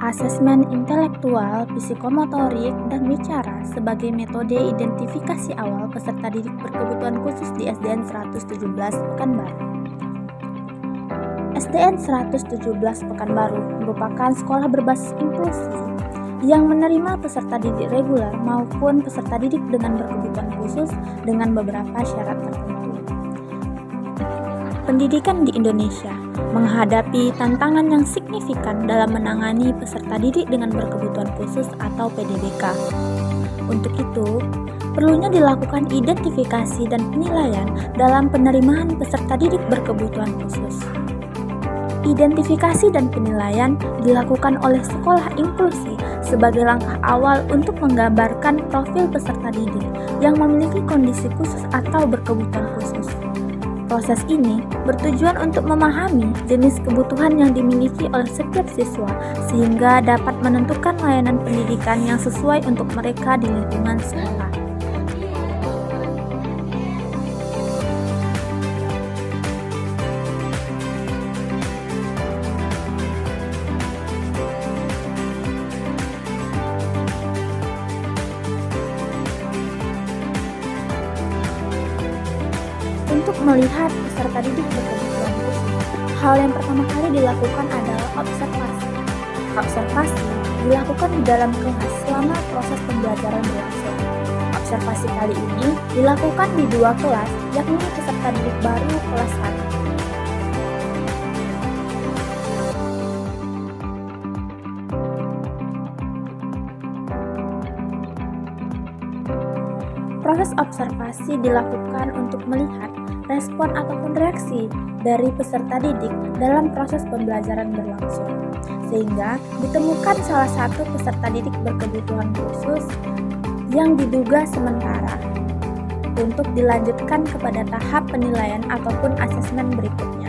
Asesmen intelektual, psikomotorik, dan wicara sebagai metode identifikasi awal peserta didik berkebutuhan khusus di SDN 117 Pekanbaru. SDN 117 Pekanbaru merupakan sekolah berbasis inklusi yang menerima peserta didik reguler maupun peserta didik dengan berkebutuhan khusus dengan beberapa syarat tertentu. Pendidikan di Indonesia menghadapi tantangan yang signifikan dalam menangani peserta didik dengan berkebutuhan khusus atau PDBK. Untuk itu, perlunya dilakukan identifikasi dan penilaian dalam penerimaan peserta didik berkebutuhan khusus. Identifikasi dan penilaian dilakukan oleh sekolah inklusi sebagai langkah awal untuk menggambarkan profil peserta didik yang memiliki kondisi khusus atau berkebutuhan khusus. Proses ini bertujuan untuk memahami jenis kebutuhan yang dimiliki oleh setiap siswa sehingga dapat menentukan layanan pendidikan yang sesuai untuk mereka di lingkungan sekolah. Untuk melihat peserta didik berkebutuhan khusus, hal yang pertama kali dilakukan adalah observasi. Observasi dilakukan di dalam kelas selama proses pembelajaran berlangsung. Observasi kali ini dilakukan di dua kelas, yakni peserta didik baru kelas 1. Proses observasi dilakukan untuk melihat respon ataupun reaksi dari peserta didik dalam proses pembelajaran berlangsung, sehingga ditemukan salah satu peserta didik berkebutuhan khusus yang diduga sementara untuk dilanjutkan kepada tahap penilaian ataupun asesmen berikutnya.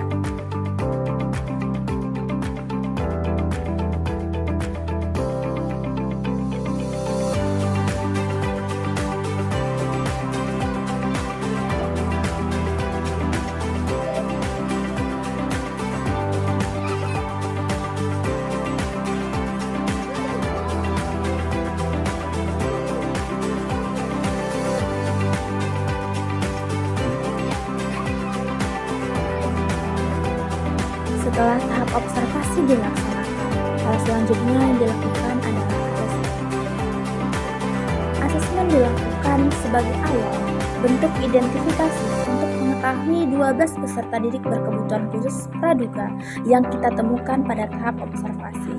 Setelah tahap observasi dilaksanakan, hal selanjutnya yang dilakukan adalah asesmen. Asesmen dilakukan sebagai awal bentuk identifikasi untuk mengetahui 12 peserta didik berkebutuhan khusus praduga yang kita temukan pada tahap observasi.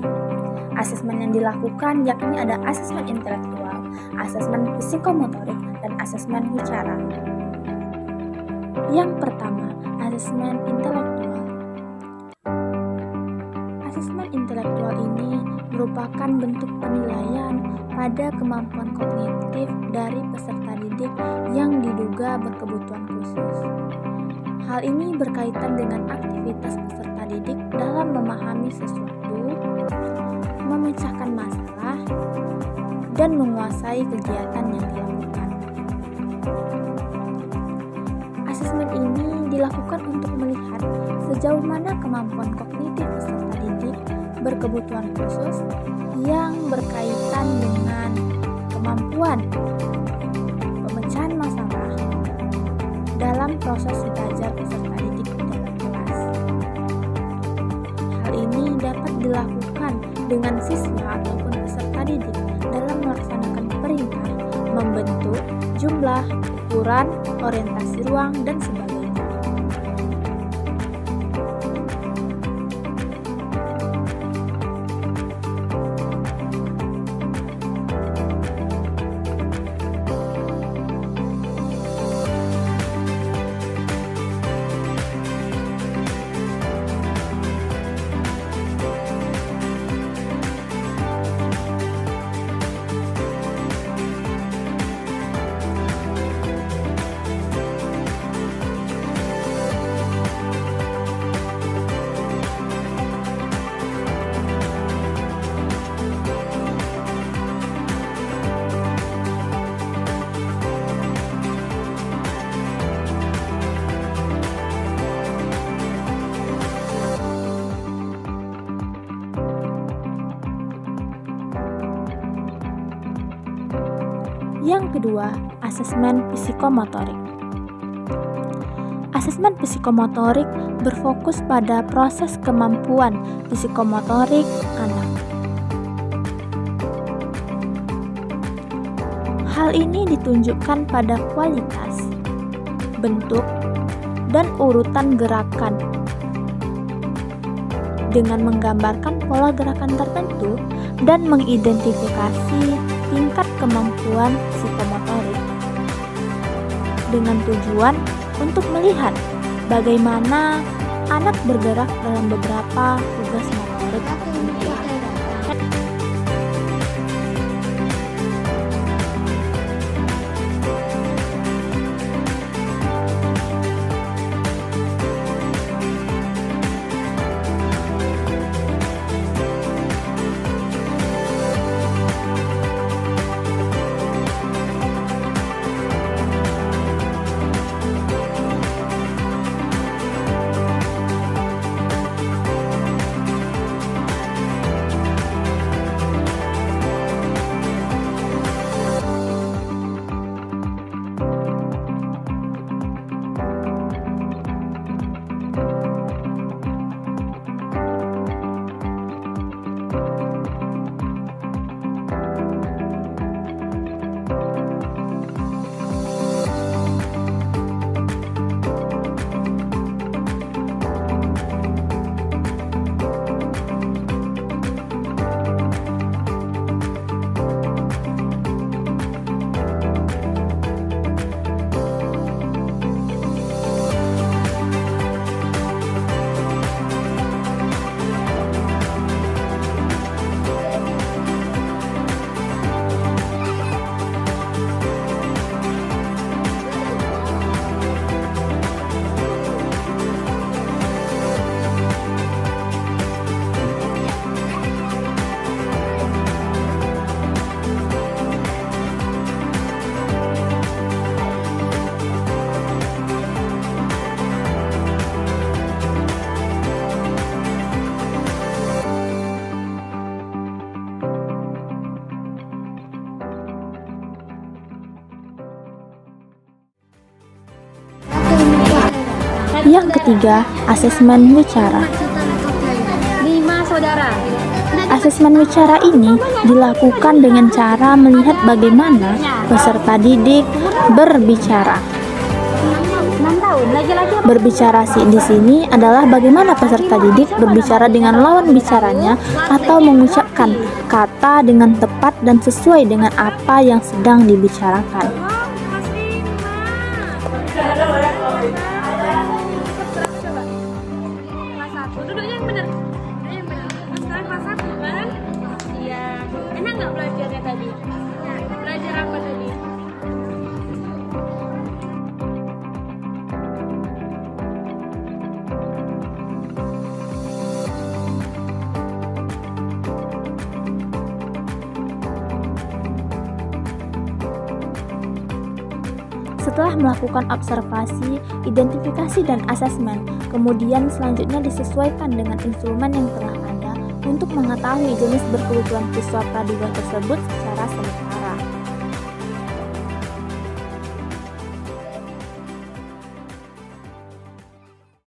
Asesmen yang dilakukan yakni ada asesmen intelektual, asesmen psikomotorik, dan asesmen wicara. Yang pertama, asesmen intelektual. Asesmen intelektual ini merupakan bentuk penilaian pada kemampuan kognitif dari peserta didik yang diduga berkebutuhan khusus. Hal ini berkaitan dengan aktivitas peserta didik dalam memahami sesuatu, memecahkan masalah, dan menguasai kegiatan yang dilakukan. Asesmen ini dilakukan untuk melihat sejauh mana kemampuan kognitif peserta didik berkebutuhan khusus yang berkaitan dengan kemampuan pemecahan masalah dalam proses belajar peserta didik di dalam kelas. Hal ini dapat dilakukan dengan siswa ataupun peserta didik dalam melaksanakan perintah, membentuk, jumlah, ukuran, orientasi ruang, dan sebagainya. Yang kedua, asesmen psikomotorik. Asesmen psikomotorik berfokus pada proses kemampuan psikomotorik anak. Hal ini ditunjukkan pada kualitas, bentuk, dan urutan gerakan. Dengan menggambarkan pola gerakan tertentu dan mengidentifikasi tingkat kemampuan psikomotorik. Dengan tujuan untuk melihat bagaimana anak bergerak dalam beberapa tugas motorik. Yang ketiga, asesmen wicara. Asesmen wicara ini dilakukan dengan cara melihat bagaimana peserta didik berbicara. Berbicara di sini adalah bagaimana peserta didik berbicara dengan lawan bicaranya atau mengucapkan kata dengan tepat dan sesuai dengan apa yang sedang dibicarakan. Duduknya yang benar. Yang benar. Sekarang kelas 1 kan? Iya. Enak nggak belajarnya tadi? Belajar apa tadi? Setelah melakukan observasi, identifikasi, dan asesmen, kemudian selanjutnya disesuaikan dengan instrumen yang telah ada untuk mengetahui jenis berkebutuhan siswa praduga tersebut secara